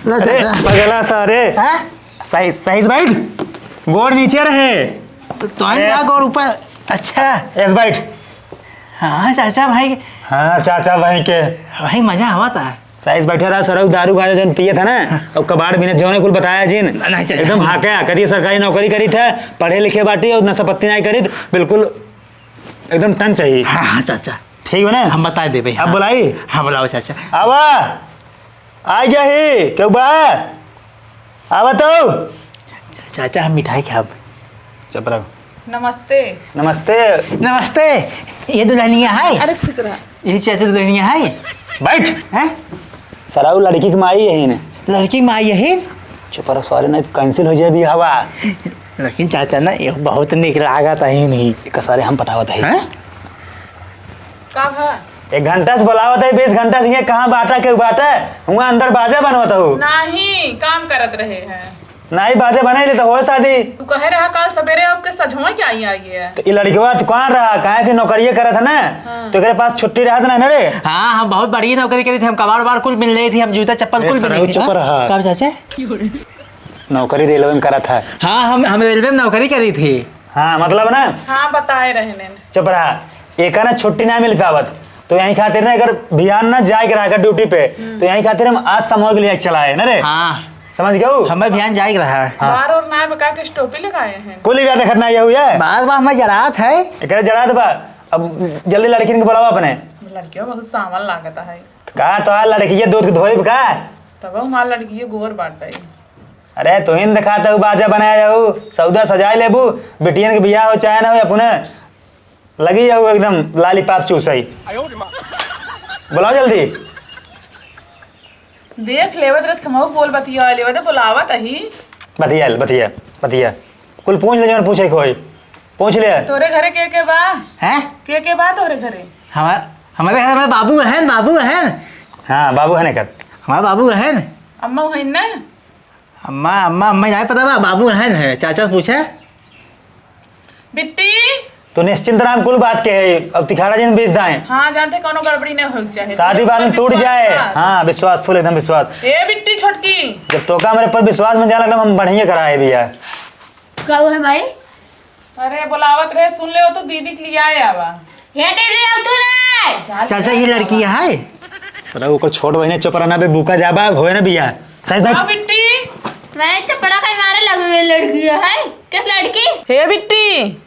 Speaker 2: ला
Speaker 1: अरे
Speaker 2: चाचा
Speaker 1: पगला सारे
Speaker 2: हाँ
Speaker 1: सही सही से बैठ गोड़ नीचे रहे
Speaker 2: तो क्या गोड़ ऊपर अच्छा
Speaker 1: इस बैठ
Speaker 2: हाँ चाचा भाई
Speaker 1: हाँ चाचा भाई के
Speaker 2: भाई मजा आवा था
Speaker 1: साइज बैठे रहा सर दारू गाजा जन पिए था ना और कबाड़ भी ने जौने कुल बताया जिन
Speaker 2: नहीं चाचा।
Speaker 1: एकदम हाके करी सरकारी नौकरी करी था पढ़े लिखे बाटी और नशा पत्ती नहीं करी बिल्कुल एकदम टन चाहिए
Speaker 2: हाँ हाँ चाचा
Speaker 1: ठीक है ना
Speaker 2: हम बता दे भाई
Speaker 1: अब बुलाई
Speaker 2: हाँ बुलाओ चाचा
Speaker 1: आवा आ गया ही क्यों बा आवा तो
Speaker 2: चाचा हम मिठाई खाब
Speaker 1: चुप रहो
Speaker 3: नमस्ते
Speaker 1: नमस्ते
Speaker 2: नमस्ते ये दुल्हनिया है
Speaker 3: अरे खुश रहा
Speaker 2: ये चाचा दुल्हनिया है
Speaker 1: बैठ
Speaker 2: हैं
Speaker 1: सराऊ लड़की की माई यही ने
Speaker 2: लड़की माँ यही
Speaker 1: चुप रहो सॉरी नहीं कैंसिल हो जाए भी हवा
Speaker 2: लेकिन चाचा ना ये बहुत निक लागत है नहीं
Speaker 1: एक सारे हम पटावत है
Speaker 2: हैं
Speaker 3: का भा
Speaker 1: 1 घंटा से बुलावत है 20 घंटा से ये कहाँ बाटा के बाटा हुआ अंदर बाजा बनवत हूँ
Speaker 3: नहीं काम करत रहे हैं
Speaker 1: नहीं बाजा बना ले तो हो शादी
Speaker 3: तू कहे रहा कल सवेरे आपके सजवा क्या आई है
Speaker 1: तो ये लड़किवा तो कहाँ रहा कहाँ से नौकरिये करा था ना
Speaker 3: हाँ।
Speaker 1: तो एकरे पास छुट्टी रहा था ना रे
Speaker 2: हाँ हम बहुत बढ़िया नौकरी करी थी हम कबाड़ वाड़ कुल मिल रही थी हम जूता चप्पल
Speaker 1: ए,
Speaker 2: कुल
Speaker 1: सर,
Speaker 2: मिल रही
Speaker 1: चुप रहा।
Speaker 2: कब चाचा
Speaker 1: नौकरी रेलवे में करा था
Speaker 2: हाँ हम रेलवे में नौकरी करी थी
Speaker 1: हाँ मतलब ना
Speaker 3: हाँ बताए रहे ने
Speaker 1: चुप रहा एक ना छुट्टी ना मिल पावत तो यहीं खातिर ना अगर बिहान ना जाए के रहा ड्यूटी पे तो यहीं खातिर हम आज समूह के लिए चलाए ना रे
Speaker 2: हाँ
Speaker 1: समझ गए
Speaker 2: हमें ध्यान जाएगा रहा
Speaker 3: बार और नाय बका के टोपी लगाए हैं
Speaker 1: कुल इधर देखत ना ये हुआ है
Speaker 2: बार बार हमें जरात है
Speaker 1: एकरे जरा दबा अब जल्दी लड़की के बुलाओ अपने
Speaker 3: लड़कियों बहुत सामान लागत है
Speaker 1: कहा तो हाल लड़की ये दूध धोई का
Speaker 3: तब हमार लड़की ये गोबर बांट है
Speaker 1: अरे तो हिंद दिखाता हूँ बाजा बनाया जाऊ सौदा सजाए लेबू बेटियन के बियाह हो चाहे ना हो अपने लगी जाऊ एकदम लालीपाप चूसई बुलाओ जल्दी
Speaker 3: देख लेवत रस खमऊ बोल बतिया लेवत बुलावत ही
Speaker 1: बतिया बतिया बतिया कुल पूछ ले जौन पूछे कोई पूछ ले
Speaker 3: तोरे घरे के बा
Speaker 2: हैं
Speaker 3: के बा तोरे घरे
Speaker 2: हमारे घर में बाबू है
Speaker 1: हाँ बाबू है ना कर
Speaker 2: हमारा बाबू है
Speaker 3: अम्मा है ना
Speaker 2: अम्मा अम्मा अम्मा नहीं पता बा बाबू है चाचा से पूछे
Speaker 3: बिट्टी
Speaker 1: तो निश्चिंत राम कुल बात के है अब तिखारा जिन बेच दाएं
Speaker 3: हाँ जानते कोनो गड़बड़ी न हो चाहे
Speaker 1: शादी बाद में टूट जाए हाँ विश्वास फुल एकदम विश्वास
Speaker 3: ए बिट्टी छोटकी
Speaker 1: जब तोका मेरे पर विश्वास में जाने लगा हम बढ़िया कराए भैया
Speaker 4: क्या हुआ है भाई
Speaker 3: अरे बुलावत रहे सुन ले हो तो दीदी के लिए आए आवा
Speaker 4: ये दीदी अब तू नहीं
Speaker 2: चाचा ये लड़की है
Speaker 1: सर वो छोट बहने चुप रहना बे बुका जाबा होए ना भैया सही
Speaker 3: हाँ
Speaker 1: बैठ
Speaker 3: बिट्टी
Speaker 4: मैं चपड़ा खाई मारे लगी हुई लड़की है किस लड़की
Speaker 3: हे बिट्टी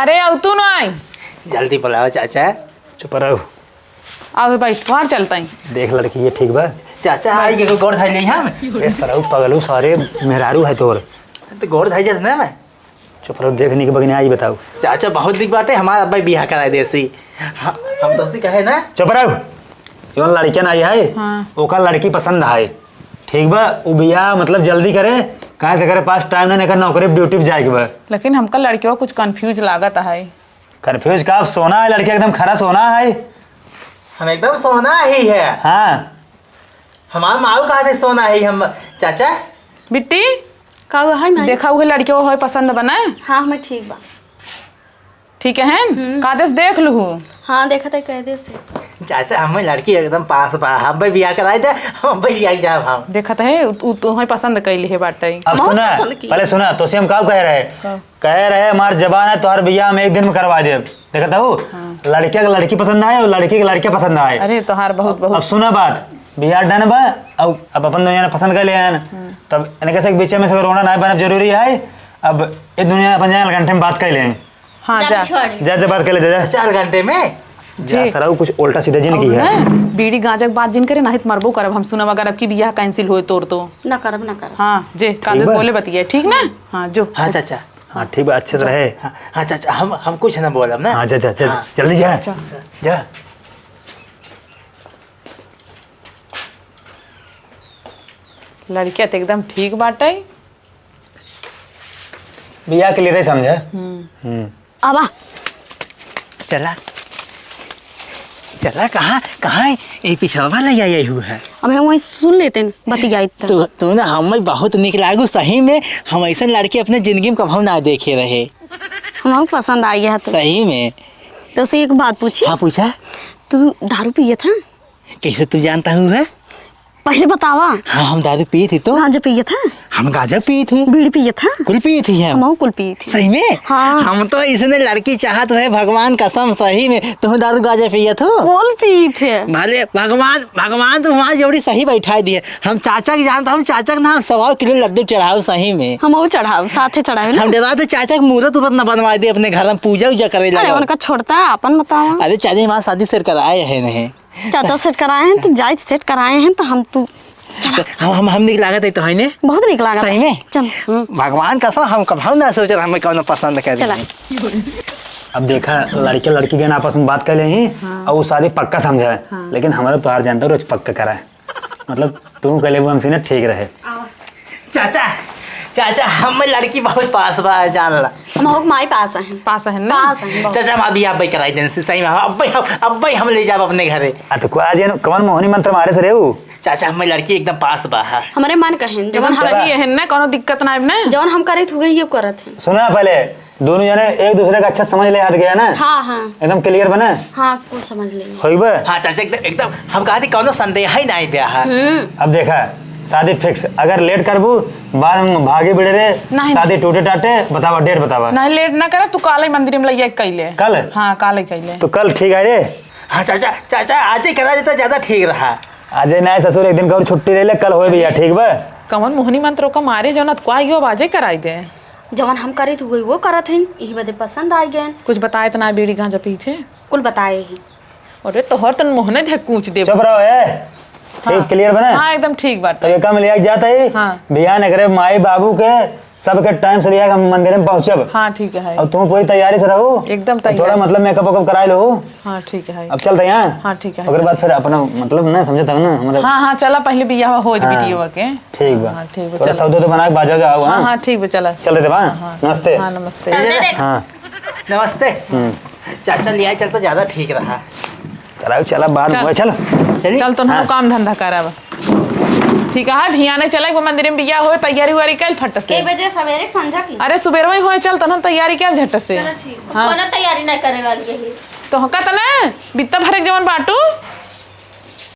Speaker 3: अरे अब तू ना आई
Speaker 2: जल्दी बुलाओ चाचा
Speaker 1: चुप रहो
Speaker 3: आओ भाई बाहर चलता ही
Speaker 1: देख लड़की ये ठीक बा
Speaker 2: चाचा आई के गोड़ धाई नहीं हम
Speaker 1: ए सरऊ पगलू सारे मेहरारू है तोर
Speaker 2: तो गोड़ धाई जाते ना मैं
Speaker 1: चुप रहो देखने के बगने आई बताओ
Speaker 2: चाचा बहुत दिख बाटे हमारा अब्बा बियाह कराए देसी हम दोस्ती कहे ना
Speaker 1: चुप रहो जो लड़कियन आई है
Speaker 3: हाँ।
Speaker 1: ओका लड़की पसंद है ठीक बा वो बियाह मतलब जल्दी करे कहाँ से करे पास टाइम ना कर नौकरी ड्यूटी पे जाए के बा
Speaker 3: लेकिन हमका लड़कियों कुछ कंफ्यूज लागत है
Speaker 1: कन्फ्यूज का सोना है लड़की एकदम खरा सोना है
Speaker 2: हम एकदम सोना ही है
Speaker 1: हाँ
Speaker 2: हमारा माऊ कहा थे सोना ही हम चाचा
Speaker 3: बिट्टी
Speaker 5: का हुआ है मैं?
Speaker 3: देखा हुए लड़के वो है पसंद बना
Speaker 5: हाँ हमें ठीक बा।
Speaker 3: ठीक है कादेश देख लू
Speaker 5: हाँ देखा था कह दे से।
Speaker 2: चाचा हमें लड़की एकदम पास बा, हम भाई बियाह कराए दे, हम भाई बियाह जाब हम।
Speaker 3: देखा है तू है पसंद कैली है बाटे।
Speaker 1: अब
Speaker 5: बहुत
Speaker 1: सुना
Speaker 5: पसंद की।
Speaker 1: पहले सुना तो हम कब कह रहे हमार जबान है तोहर बियाह हम एक दिन में करवा दे। देखा हूँ लड़के के लड़की पसंद आए और लड़की के लड़के पसंद आए।
Speaker 3: अरे तोहार बहुत
Speaker 1: अब
Speaker 3: बहुत
Speaker 1: सुना बात बियाह डन बा। अब अपन दुनिया ने पसंद कर लिया तब इनके से बीच में से रोना ना बना जरूरी है। अब इस दुनिया अपन जाए घंटे में बात कर लें।
Speaker 3: हाँ जा
Speaker 1: जा बात कर ले जा
Speaker 2: 4 घंटे में
Speaker 1: जा सराऊ कुछ उल्टा सीधा जिन की है।
Speaker 3: बीड़ी गांजा के बात जिन करे नाहित मरबो करब हम सुनब अगर अब की बियाह कैंसिल होए तोर तो।
Speaker 5: ना करब ना करब।
Speaker 3: हाँ जे कादेश
Speaker 1: बा।
Speaker 3: बोले बतिए ठीक ना। हाँ जो
Speaker 2: हाँ चाचा।
Speaker 1: हाँ ठीक है अच्छे से रहे।
Speaker 2: हाँ चाचा हम कुछ ना बोलब ना।
Speaker 1: हाँ जा जा जा जल्दी जा जा।
Speaker 3: लड़किया तो एकदम ठीक बाटे।
Speaker 1: बियाह के लिए समझे।
Speaker 5: आवा
Speaker 2: चला चला कहाँ कहाँ ये पिछड़वा ले आई हुआ है।
Speaker 5: अब हम वहीं सुन लेते हैं बतियाई तो।
Speaker 2: तू ना हमें बहुत निक लागू सही में। हम ऐसा लड़के अपने जिंदगी में कभी ना देखे रहे।
Speaker 5: हमको पसंद आई है तो।
Speaker 2: सही में।
Speaker 5: तो उसे एक बात पूछी।
Speaker 2: हाँ पूछा।
Speaker 5: तू दारू पिए था?
Speaker 2: कैसे तू जानता हुआ?
Speaker 5: पहले बतावा।
Speaker 2: हाँ हम दारू पी थी तो।
Speaker 5: गांजा पिए था?
Speaker 2: हम गांजा पी थी।
Speaker 5: बीड़ी पिए था?
Speaker 2: कुल पी थी हम।
Speaker 5: हम कुल पिए थी।
Speaker 2: सही में।
Speaker 5: हाँ।
Speaker 2: हम तो इसने लड़की चाहत रहे भगवान कसम सही में। तुम दारू गांजा पिए थो?
Speaker 5: कुल पिए थे।
Speaker 2: भले भगवान तो वहाँ जोड़ी सही बैठा दिए। हम चाचा के जानता हूँ। चाचा के नाम 1.25 किलो लड्डू चढ़ाओ सही में।
Speaker 5: हम वो चढ़ाओ साथे चढ़ावे ना।
Speaker 2: हम डरा तो चाचा के मुहूर्त उहूर्त न बनवा दे अपने घर में पूजा उजा करे
Speaker 5: अरे
Speaker 2: लगा।
Speaker 5: उनका छोड़ता है अपन बतावा।
Speaker 2: अरे चाचा हमारा शादी सेट कराए है नहीं।
Speaker 5: चाचा सेट कराए हैं तो जायज सेट कराए हैं तो हम तू
Speaker 2: हम निक लागत है तो है ने।
Speaker 5: बहुत निक लगा
Speaker 2: सही में।
Speaker 5: चल
Speaker 2: भगवान कसम हम कभी ना सोचे हमें कौन पसंद करे।
Speaker 5: चला
Speaker 1: अब देखा लड़के लड़की के आपस में बात कर ले ही और वो शादी पक्का समझा है। लेकिन हमारा तुहार जानता रोज पक्का करा है मतलब तुम कह ले वो हमसे ना ठीक रहे।
Speaker 2: चाचा चाचा हम लड़की बहुत पास बा जान ला।
Speaker 5: हम हो माई पास हैं।
Speaker 3: पास है ना।
Speaker 5: पास हैं बहुत।
Speaker 2: चाचा हम अभी आप कराई देने से सही में। अब हम ले जाब अपने घरे।
Speaker 1: तो को आज कौन मोहनी मंत्र मारे से रेऊ।
Speaker 2: चाचा हमें लड़की एकदम पास बा।
Speaker 5: हमारे मन कहें जवन
Speaker 3: एकदम
Speaker 5: हम
Speaker 3: सही है ना कोनो दिक्कत ना है ना।
Speaker 5: जवन हम करे थे ये करत हैं।
Speaker 1: सुना पहले दोनों जने एक दूसरे का अच्छा समझ ले हाथ गया ना।
Speaker 5: हाँ हाँ
Speaker 1: एकदम क्लियर बना
Speaker 5: हाँ कुल समझ लेंगे।
Speaker 1: होइबे।
Speaker 2: हाँ चाचा एकदम हम कहा थे कौनो संदेह ही नहीं ब्याह।
Speaker 1: अब देखा शादी फिक्स अगर लेट करबू बार में भागे बिड़े रे
Speaker 3: नहीं।
Speaker 1: शादी टूटे टाटे बतावा डेट बतावा।
Speaker 3: नहीं लेट ना करब तू काले मंदिर में लइया कैले।
Speaker 1: कल
Speaker 3: हाँ काले कैले।
Speaker 1: तो कल ठीक है रे।
Speaker 2: हाँ चाचा चाचा आज ही करा देता ज्यादा ठीक रहा।
Speaker 1: आज ना ससुर एक दिन का और छुट्टी ले ले कल होए भैया ठीक बा।
Speaker 3: कमन मोहनी मंत्रों का मारे जो ना तो आइयो बाजे कराई दे।
Speaker 5: जवन हम करे थे वो करत हैं यही बदे पसंद आई गए।
Speaker 3: कुछ बताए तो ना बीड़ी गांजा पी थे।
Speaker 5: कुल बताए ही।
Speaker 3: अरे तोहर तन मोहने थे कूच दे।
Speaker 1: चुप रहो है ठीक क्लियर बना।
Speaker 3: हाँ एकदम ठीक बात
Speaker 1: तो ये काम लिया जाता है।
Speaker 3: हाँ।
Speaker 1: भैया ने करे माई बाबू के सबके टाइम से लिया हम मंदिर में पहुंचब।
Speaker 3: हाँ ठीक है
Speaker 1: अब तुम पूरी तैयारी से रहो
Speaker 3: एकदम
Speaker 1: थोड़ा
Speaker 3: तैयार।
Speaker 1: मतलब मेकअप वेकअप करा लो।
Speaker 3: हाँ ठीक है
Speaker 1: अब चलते हैं।
Speaker 3: हाँ ठीक है।
Speaker 1: अगर बात फिर अपना मतलब ना समझे तब ना हमारे।
Speaker 3: हाँ हाँ चला पहले बियाह हो
Speaker 1: हाँ।
Speaker 3: वीडियो के।
Speaker 1: ठीक बा
Speaker 3: हाँ ठीक बा
Speaker 1: थोड़ा
Speaker 3: चला।
Speaker 1: सौदे तो बना के बाजा जाओ।
Speaker 3: हाँ हाँ ठीक बा चला।
Speaker 1: चल देते बा
Speaker 3: हाँ
Speaker 1: नमस्ते।
Speaker 3: हाँ नमस्ते।
Speaker 1: हाँ
Speaker 2: नमस्ते। चाचा लिया चल तो ज्यादा ठीक रहा।
Speaker 1: चला चला बाद में चल।
Speaker 3: चल तो
Speaker 1: हाँ।
Speaker 3: काम धंधा करब। ठीक है भिया ने चला वो मंदिर में बिया हो तैयारी वारी कल फट से।
Speaker 5: के बजे सवेरे संझा की।
Speaker 3: अरे सुबह में हो चल तो तैयारी कर झट से।
Speaker 5: कोनो तैयारी नहीं करे वाली है।
Speaker 3: तो हका तने बित्ता भरे जवन बाटू